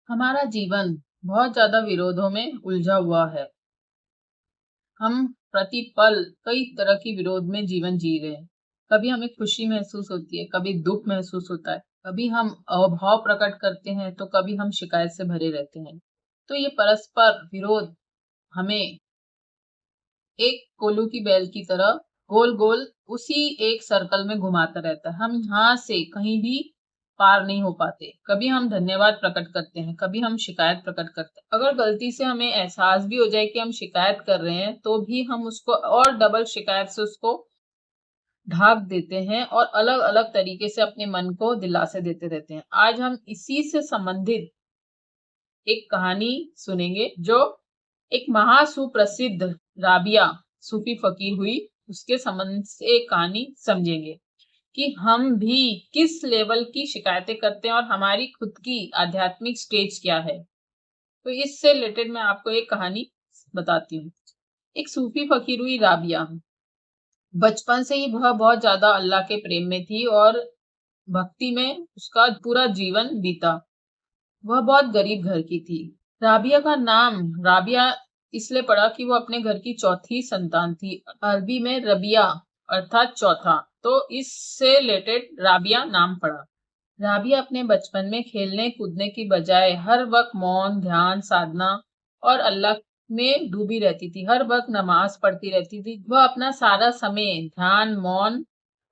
हमारा जीवन बहुत ज्यादा विरोधों में उलझा हुआ है। हम प्रतिपल कई तरह की विरोध में जीवन जी रहे हैं। कभी हमें खुशी महसूस होती है, कभी दुख महसूस होता है, कभी हम अभाव प्रकट करते हैं तो कभी हम शिकायत से भरे रहते हैं। तो ये परस्पर विरोध हमें एक कोल्हू की बैल की तरह गोल गोल उसी एक सर्कल में घुमाता रहता है। हम यहाँ से कहीं भी पार नहीं हो पाते। कभी हम धन्यवाद प्रकट करते हैं, कभी हम शिकायत प्रकट करते हैं। अगर गलती से हमें एहसास भी हो जाए कि हम शिकायत कर रहे हैं तो भी हम उसको और डबल शिकायत से उसको ढाक देते हैं और अलग अलग तरीके से अपने मन को दिलासे देते रहते हैं। आज हम इसी से संबंधित एक कहानी सुनेंगे जो एक महासुप्रसिद्ध राबिया सूफी फकीर हुई, उसके संबंध से एक कहानी समझेंगे कि हम भी किस लेवल की शिकायतें करते हैं और हमारी खुद की आध्यात्मिक स्टेज क्या है। तो इससे रिलेटेड मैं आपको एक कहानी बताती हूँ। एक सूफी फकीर हुई राबिया। बचपन से ही वह बहुत ज्यादा अल्लाह के प्रेम में थी और भक्ति में उसका पूरा जीवन बीता। वह बहुत गरीब घर की थी। राबिया का नाम राबिया इसलिए पड़ा कि वो अपने घर की चौथी संतान थी। अरबी में रबिया अर्थात चौथा, तो इससे रिलेटेड राबिया नाम पड़ा। राबिया अपने बचपन में खेलने कूदने की बजाय हर वक्त मौन, ध्यान, साधना और अल्लाह में डूबी रहती थी। हर वक्त नमाज पढ़ती रहती थी। वह अपना सारा समय ध्यान, मौन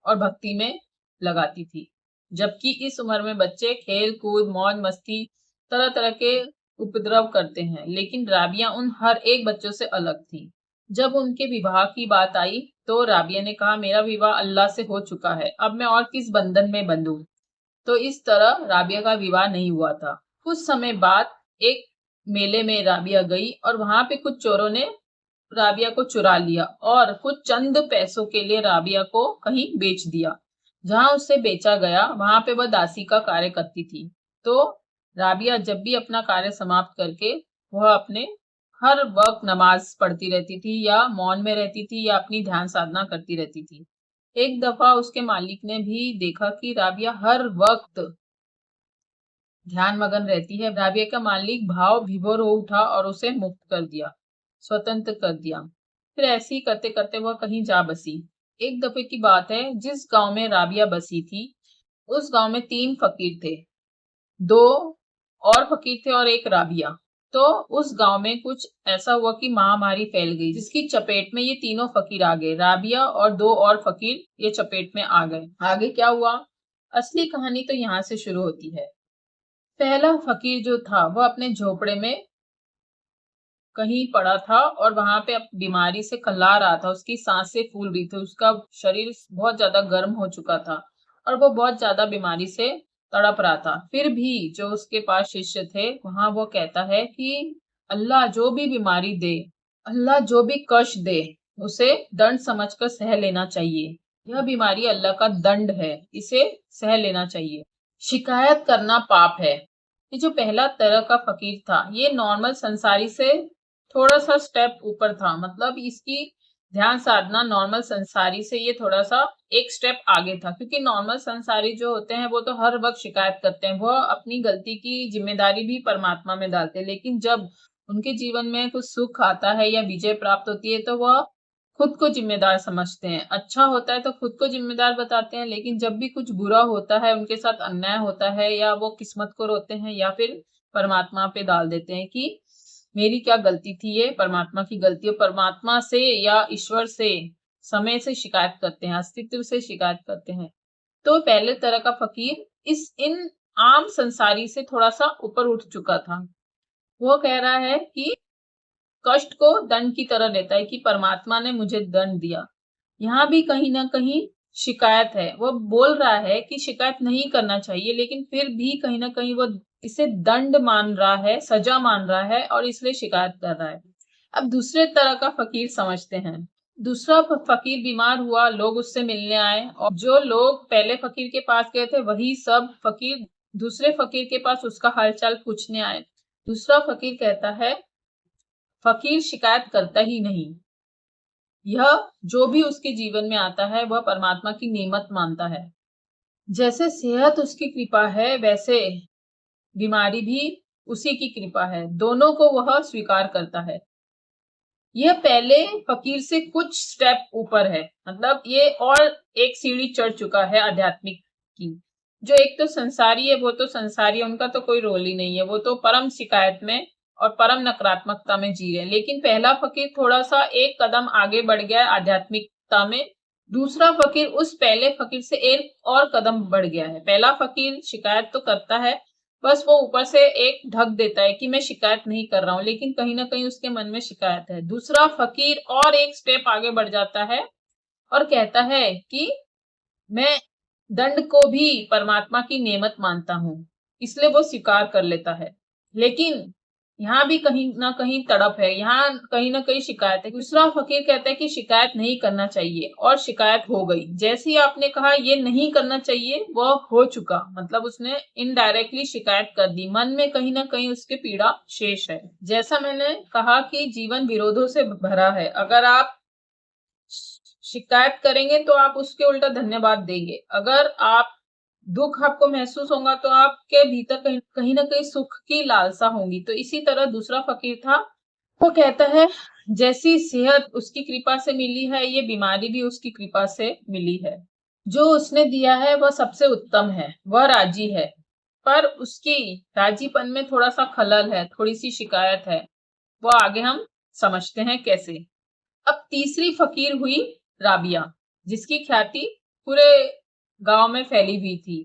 और भक्ति में लगाती थी। जबकि इस उम्र में बच्चे खेल कूद, मौज मस्ती, तरह तरह के उपद्रव करते हैं, लेकिन राबिया उन हर एक बच्चों से अलग थी। जब उनके विवाह की बात आई तो राबिया ने कहा, मेरा विवाह अल्लाह से हो चुका है, अब मैं और किस बंधन में बंधूं। तो इस तरह राबिया का विवाह नहीं हुआ था। कुछ समय बाद एक मेले में राबिया गई और वहां पे कुछ चोरों ने राबिया को चुरा लिया और कुछ चंद पैसों के लिए राबिया को कहीं बेच दिया। जहां उसे बेचा गया वहां पे वह दासी का कार्य करती थी। तो राबिया जब भी अपना कार्य समाप्त करके वह अपने हर वक्त नमाज पढ़ती रहती थी या मौन में रहती थी या अपनी ध्यान साधना करती रहती थी। एक दफा उसके मालिक ने भी देखा कि राबिया हर वक्त ध्यान मगन रहती है। राबिया का मालिक भाव विभोर हो उठा और उसे मुक्त कर दिया, स्वतंत्र कर दिया। फिर ऐसे ही करते करते वह कहीं जा बसी। एक दफे की बात है, जिस गांव में राबिया बसी थी उस गांव में 3 फकीर थे। 2 और फकीर थे और एक राबिया। तो उस गांव में कुछ ऐसा हुआ कि महामारी फैल गई, जिसकी चपेट में ये तीनों फकीर आ गए। राबिया और 2 और फकीर ये चपेट में आ गए। आगे क्या हुआ, असली कहानी तो यहाँ से शुरू होती है। पहला फकीर जो था वह अपने झोपड़े में कहीं पड़ा था और वहां पे बीमारी से कल्ला रहा था। उसकी सांसें फूल रही थी, उसका शरीर बहुत ज्यादा गर्म हो चुका था और वो बहुत ज्यादा बीमारी से तड़प रहा था। फिर भी जो उसके पास शिष्य थे वहां वो कहता है कि अल्लाह जो भी बीमारी दे, अल्लाह जो भी कष्ट दे, उसे दंड समझकर सह लेना चाहिए। यह बीमारी अल्लाह का दंड है, इसे सह लेना चाहिए। शिकायत करना पाप है। ये जो पहला तरह का फकीर था ये नॉर्मल संसारी से थोड़ा सा स्टेप ऊपर था। मतलब इसकी ध्यान साधना नॉर्मल संसारी से ये थोड़ा सा एक स्टेप आगे था, क्योंकि नॉर्मल संसारी जो होते हैं वो तो हर वक्त शिकायत करते हैं, वह अपनी गलती की जिम्मेदारी भी परमात्मा में डालते हैं। लेकिन जब उनके जीवन में कुछ सुख आता है या विजय प्राप्त होती है तो वह खुद को जिम्मेदार समझते हैं। अच्छा होता है तो खुद को जिम्मेदार बताते हैं, लेकिन जब भी कुछ बुरा होता है, उनके साथ अन्याय होता है या वो किस्मत को रोते हैं या फिर परमात्मा पे डाल देते हैं कि मेरी क्या गलती थी, ये परमात्मा की गलती है। परमात्मा से या ईश्वर से, समय से शिकायत करते हैं, अस्तित्व से शिकायत करते हैं। तो पहले तरह का फकीर इन आम संसारी से थोड़ा सा ऊपर उठ चुका था। वो कह रहा है कि कष्ट को दंड की तरह लेता है कि परमात्मा ने मुझे दंड दिया। यहाँ भी कहीं ना कहीं शिकायत है। वो बोल रहा है कि शिकायत नहीं करना चाहिए, लेकिन फिर भी कहीं ना कहीं वो इसे दंड मान रहा है, सजा मान रहा है और इसलिए शिकायत कर रहा है। अब दूसरे तरह का फकीर समझते हैं। दूसरा फकीर बीमार हुआ, लोग उससे मिलने आए और जो लोग पहले फकीर के पास गए थे वही सब फकीर दूसरे फकीर के पास उसका हालचाल पूछने आए। दूसरा फकीर कहता है, फकीर शिकायत करता ही नहीं। यह जो भी उसके जीवन में आता है वह परमात्मा की नेमत मानता है। जैसे सेहत उसकी कृपा है वैसे बीमारी भी उसी की कृपा है, दोनों को वह स्वीकार करता है। यह पहले फकीर से कुछ स्टेप ऊपर है, मतलब ये और एक सीढ़ी चढ़ चुका है आध्यात्मिक की। जो एक तो संसारी है वो तो संसारी है, उनका तो कोई रोल ही नहीं है, वो तो परम शिकायत में और परम नकारात्मकता में जी रहे हैं। लेकिन पहला फकीर थोड़ा सा एक कदम आगे बढ़ गया है आध्यात्मिकता में, दूसरा फकीर उस पहले फकीर से एक और कदम बढ़ गया है। पहला फकीर शिकायत तो करता है, बस वो ऊपर से एक ढक देता है कि मैं शिकायत नहीं कर रहा हूं, लेकिन कहीं ना कहीं उसके मन में शिकायत है। दूसरा फकीर और एक स्टेप आगे बढ़ जाता है और कहता है कि मैं दंड को भी परमात्मा की नेमत मानता हूं, इसलिए वो स्वीकार कर लेता है। लेकिन यहाँ भी कहीं ना कहीं तड़प है, यहाँ कहीं ना कहीं शिकायत है। दूसरा फकीर कहता है कि शिकायत नहीं करना चाहिए, और शिकायत हो गई। जैसे ही आपने कहा ये नहीं करना चाहिए, वह हो चुका, मतलब उसने इनडायरेक्टली शिकायत कर दी। मन में कहीं ना कहीं उसके पीड़ा शेष है। जैसा मैंने कहा कि जीवन विरोधों से भरा है, अगर आप शिकायत करेंगे तो आप उसके उल्टा धन्यवाद देंगे। अगर आप दुख आपको महसूस होगा तो आपके भीतर कहीं ना कहीं सुख की लालसा होगी। तो इसी तरह दूसरा फकीर था, वो कहता है जैसी सेहत उसकी कृपा से मिली है, ये बीमारी भी उसकी कृपा से मिली है। जो उसने दिया है वह सबसे उत्तम है, वह राजी है, पर उसकी राजीपन में थोड़ा सा खलल है, थोड़ी सी शिकायत है। वो आगे हम समझते हैं कैसे। अब तीसरी फकीर हुई राबिया, जिसकी ख्याति पूरे गांव में फैली हुई थी।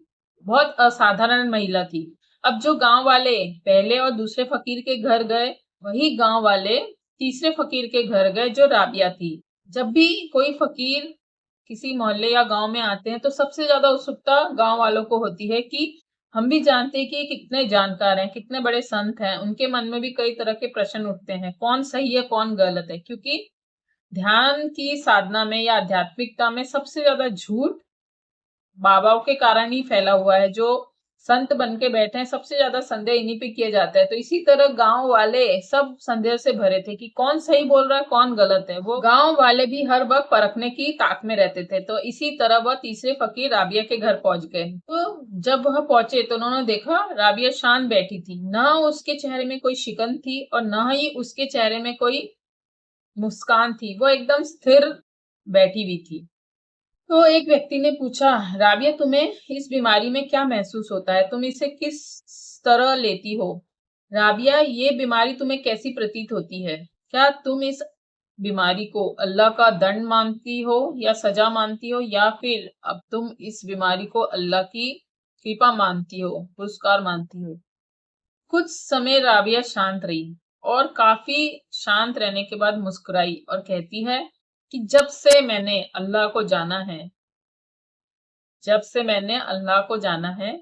बहुत असाधारण महिला थी। अब जो गांव वाले पहले और दूसरे फकीर के घर गए, वही गांव वाले तीसरे फकीर के घर गए जो राबिया थी। जब भी कोई फकीर किसी मोहल्ले या गांव में आते हैं तो सबसे ज्यादा उत्सुकता गांव वालों को होती है कि हम भी जानते हैं कि कितने जानकार हैं, कितने बड़े संत हैं। उनके मन में भी कई तरह के प्रश्न उठते हैं, कौन सही है कौन गलत है। क्योंकि ध्यान की साधना में या आध्यात्मिकता में सबसे ज्यादा झूठ बाबाओं के कारण ही फैला हुआ है। जो संत बन के बैठे हैं, सबसे ज्यादा संदेह इन्हीं पे किया जाता है। तो इसी तरह गांव वाले सब संदेह से भरे थे कि कौन सही बोल रहा है कौन गलत है। वो गांव वाले भी हर वक्त परखने की ताक में रहते थे। तो इसी तरह वह तीसरे फकीर राबिया के घर पहुंच गए। तो जब वह पहुंचे तो उन्होंने देखा राबिया शांत बैठी थी, न उसके चेहरे में कोई शिकन थी और न ही उसके चेहरे में कोई मुस्कान थी। वो एकदम स्थिर बैठी हुई थी। तो एक व्यक्ति ने पूछा, राबिया तुम्हें इस बीमारी में क्या महसूस होता है, तुम इसे किस तरह लेती हो? राबिया, ये बीमारी तुम्हें कैसी प्रतीत होती है? क्या तुम इस बीमारी को अल्लाह का दंड मानती हो या सजा मानती हो, या फिर अब तुम इस बीमारी को अल्लाह की कृपा मानती हो, पुरस्कार मानती हो? कुछ समय राबिया शांत रही और काफी शांत रहने के बाद मुस्कुराई और कहती है कि जब से मैंने अल्लाह को जाना है, जब से मैंने अल्लाह को जाना है,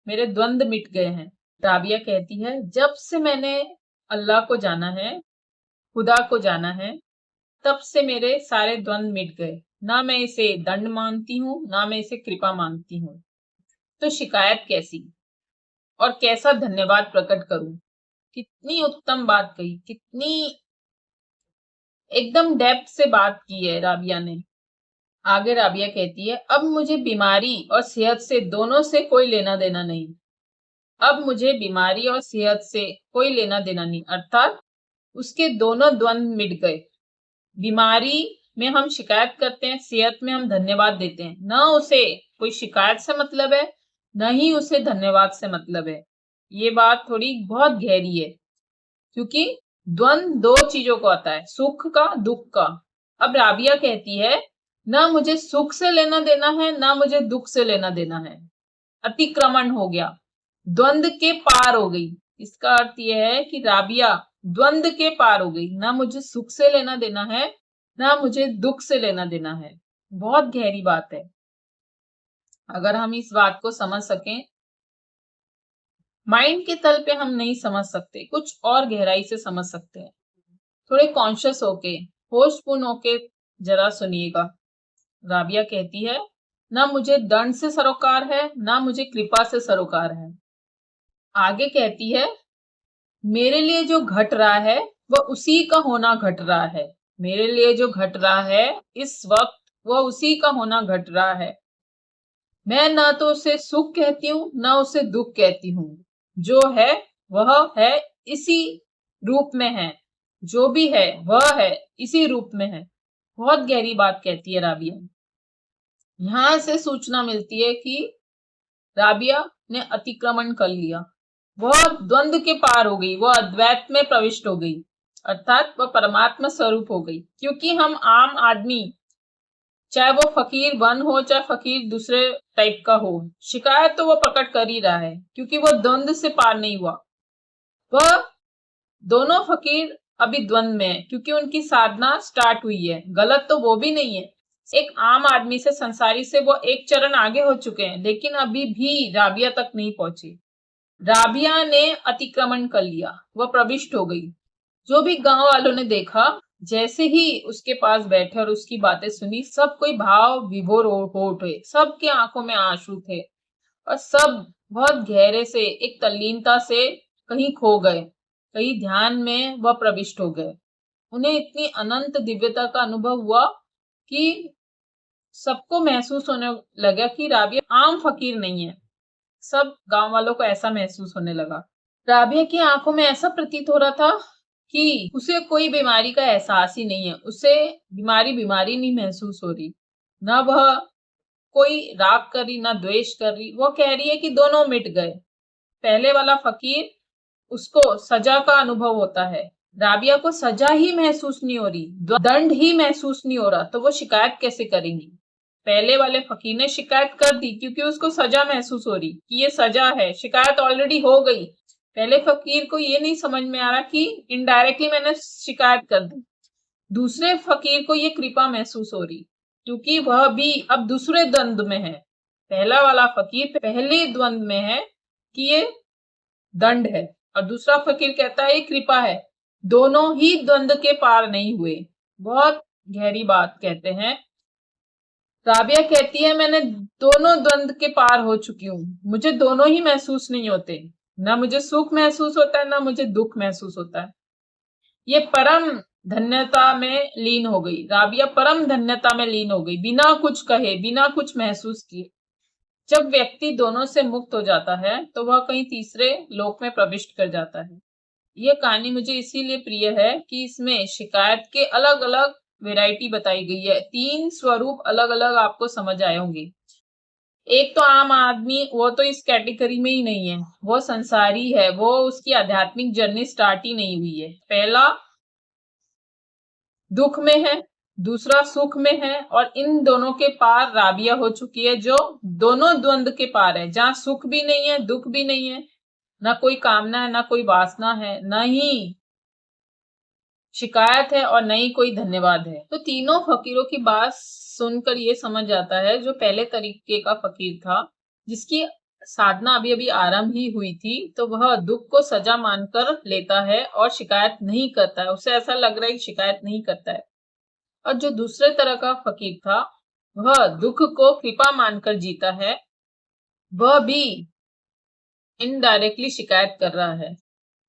मेरे द्वंद मिट गए हैं। राबिया कहती है, जब से मैंने अल्लाह को जाना है, खुदा को जाना है, तब से मेरे सारे द्वंद मिट गए। ना मैं इसे दंड मानती हूँ, ना मैं इसे कृपा मानती हूँ। तो शिकायत कैसी और कैसा धन्यवाद प्रकट करूं? कितनी उत्तम बात कही, कितनी एकदम डेप्थ से बात की है राबिया ने। आगे राबिया कहती है, अब मुझे बीमारी और सेहत से दोनों से कोई लेना देना नहीं। अब मुझे बीमारी और सेहत से कोई लेना देना नहीं, अर्थात उसके दोनों द्वंद मिट गए। बीमारी में हम शिकायत करते हैं, सेहत में हम धन्यवाद देते हैं। न उसे कोई शिकायत से मतलब है, न ही उसे धन्यवाद से मतलब है। ये बात थोड़ी बहुत गहरी है, क्योंकि द्वंद दो चीजों को आता है, सुख का दुख का। अब राबिया कहती है, ना मुझे सुख से लेना देना है, ना मुझे दुख से लेना देना है। अतिक्रमण हो गया, द्वंद के पार हो गई। इसका अर्थ यह है कि राबिया द्वंद के पार हो गई। ना मुझे सुख से लेना देना है, ना मुझे दुख से लेना देना है। बहुत गहरी बात है। अगर हम इस बात को समझ सकें, माइंड के तल पे हम नहीं समझ सकते, कुछ और गहराई से समझ सकते हैं। थोड़े कॉन्शियस होके, होशपूर्ण होके जरा सुनिएगा। राबिया कहती है, ना मुझे दंड से सरोकार है, ना मुझे कृपा से सरोकार है। आगे कहती है, मेरे लिए जो घट रहा है वह उसी का होना घट रहा है। मेरे लिए जो घट रहा है इस वक्त, वह उसी का होना घट रहा है। मैं ना तो उसे सुख कहती हूँ, ना उसे दुख कहती हूँ। जो है वह है इसी रूप में है, जो भी है वह है इसी रूप में है। बहुत गहरी बात कहती है राबिया। यहां से सूचना मिलती है कि राबिया ने अतिक्रमण कर लिया, वह द्वंद्व के पार हो गई, वह अद्वैत में प्रविष्ट हो गई, अर्थात वह परमात्मा स्वरूप हो गई। क्योंकि हम आम आदमी, चाहे वो फकीर वन हो चाहे फकीर दूसरे टाइप का हो, शिकायत तो वो प्रकट कर ही रहा है, क्योंकि वह द्वंद्व से पार नहीं हुआ। वह दोनों फकीर अभी द्वंद्व में है, क्योंकि उनकी साधना स्टार्ट हुई है। गलत तो वो भी नहीं है, एक आम आदमी से, संसारी से वो एक चरण आगे हो चुके हैं, लेकिन अभी भी राबिया तक नहीं पहुंचे। राबिया ने अतिक्रमण कर लिया, वह प्रविष्ट हो गई। जो भी गांव वालों ने देखा, जैसे ही उसके पास बैठे और उसकी बातें सुनी, सब कोई भाव विभोर हो उठे, सबके आंखों में आंसू थे और सब बहुत गहरे से, एक तल्लीनता से कहीं खो गए, कहीं ध्यान में वह प्रविष्ट हो गए। उन्हें इतनी अनंत दिव्यता का अनुभव हुआ कि सबको महसूस होने लगा कि राबिया आम फकीर नहीं है। सब गांव वालों को ऐसा महसूस होने लगा। राबिया की आंखों में ऐसा प्रतीत हो रहा था कि उसे कोई बीमारी का एहसास ही नहीं है, उसे बीमारी नहीं महसूस हो रही। ना वह कोई राग कर रही, ना द्वेष कर रही। वो कह रही है कि दोनों मिट गए। पहले वाला फकीर, उसको सजा का अनुभव होता है, राबिया को सजा ही महसूस नहीं हो रही, दंड ही महसूस नहीं हो रहा, तो वो शिकायत कैसे करेंगी। पहले वाले फकीर ने शिकायत कर दी क्योंकि उसको सजा महसूस हो रही कि ये सजा है, शिकायत ऑलरेडी हो गई। पहले फकीर को ये नहीं समझ में आ रहा कि इनडायरेक्टली मैंने शिकायत कर दी। दूसरे फकीर को ये कृपा महसूस हो रही, क्योंकि वह भी अब दूसरे द्वंद्व में है। पहला वाला फकीर पहले द्वंद्व में है कि ये दंड है, और दूसरा फकीर कहता है ये कृपा है। दोनों ही द्वंद्व के पार नहीं हुए। बहुत गहरी बात कहते हैं। राबिया कहती है मैंने दोनों द्वंद्व के पार हो चुकी हूँ, मुझे दोनों ही महसूस नहीं होते, ना मुझे सुख महसूस होता है ना मुझे दुख महसूस होता है। ये परम धन्यता में लीन हो गई। राबिया परम धन्यता में लीन हो गई, बिना कुछ कहे, बिना कुछ महसूस किए। जब व्यक्ति दोनों से मुक्त हो जाता है तो वह कहीं तीसरे लोक में प्रविष्ट कर जाता है। यह कहानी मुझे इसीलिए प्रिय है कि इसमें शिकायत के अलग अलग वैरायटी बताई गई है। 3 स्वरूप अलग अलग आपको समझ आए होंगे। एक तो आम आदमी, वो तो इस कैटेगरी में ही नहीं है, वो संसारी है, वो उसकी आध्यात्मिक जर्नी स्टार्ट ही नहीं हुई है। पहला दुख में है, दूसरा सुख में है, और इन दोनों के पार राबिया हो चुकी है, जो दोनों द्वंद्व के पार है, जहां सुख भी नहीं है, दुख भी नहीं है, ना कोई कामना है, ना कोई वासना है, ना ही शिकायत है और न ही कोई धन्यवाद है। तो तीनों फकीरों की बात सुनकर ये समझ आता है, जो पहले तरीके का फकीर था, जिसकी साधना अभी अभी आरंभ ही हुई थी, तो वह दुख को सजा मानकर लेता है और शिकायत नहीं करता है। उसे ऐसा लग रहा है कि शिकायत नहीं करता है। और जो दूसरे तरह का फकीर था, वह दुख को कृपा मानकर जीता है, वह भी इनडायरेक्टली शिकायत कर रहा है।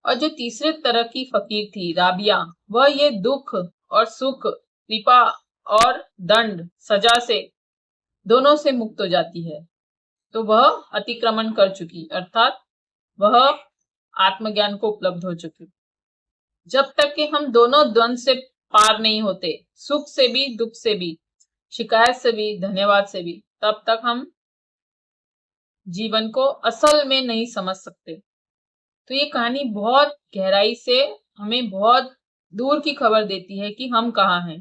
और जो तीसरे तरह की फकीर थी राबिया, वह ये दुख और सुख, कृपा और दंड, सजा से, दोनों से मुक्त हो जाती है। तो वह अतिक्रमण कर चुकी, अर्थात वह आत्मज्ञान को उपलब्ध हो चुकी। जब तक कि हम दोनों द्वंद्व से पार नहीं होते, सुख से भी, दुख से भी, शिकायत से भी, धन्यवाद से भी, तब तक हम जीवन को असल में नहीं समझ सकते। तो ये कहानी बहुत गहराई से हमें बहुत दूर की खबर देती है कि हम कहाँ हैं।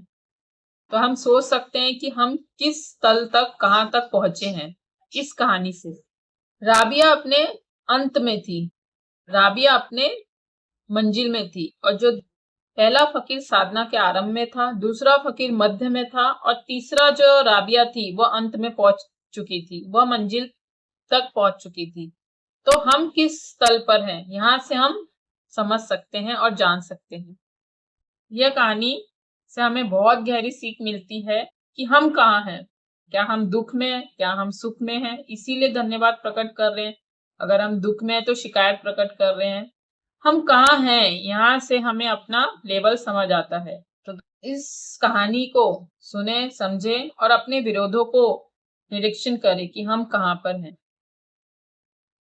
तो हम सोच सकते हैं कि हम किस तल तक, कहाँ तक पहुंचे हैं इस कहानी से। राबिया अपने अंत में थी, राबिया अपने मंजिल में थी, और जो पहला फकीर साधना के आरंभ में था, दूसरा फकीर मध्य में था, और तीसरा जो राबिया थी वह अंत में पहुंच चुकी थी, वह मंजिल तक पहुंच चुकी थी। तो हम किस तल पर हैं, यहां से हम समझ सकते हैं और जान सकते हैं। यह कहानी से हमें बहुत गहरी सीख मिलती है कि हम कहाँ हैं। क्या हम दुख में हैं, क्या हम सुख में हैं, इसीलिए धन्यवाद प्रकट कर रहे हैं। अगर हम दुख में हैं तो शिकायत प्रकट कर रहे हैं। हम कहाँ हैं, यहाँ से हमें अपना लेवल समझ आता है। तो इस कहानी को सुने, समझे और अपने विरोधों को निरीक्षण करें कि हम कहाँ पर हैं।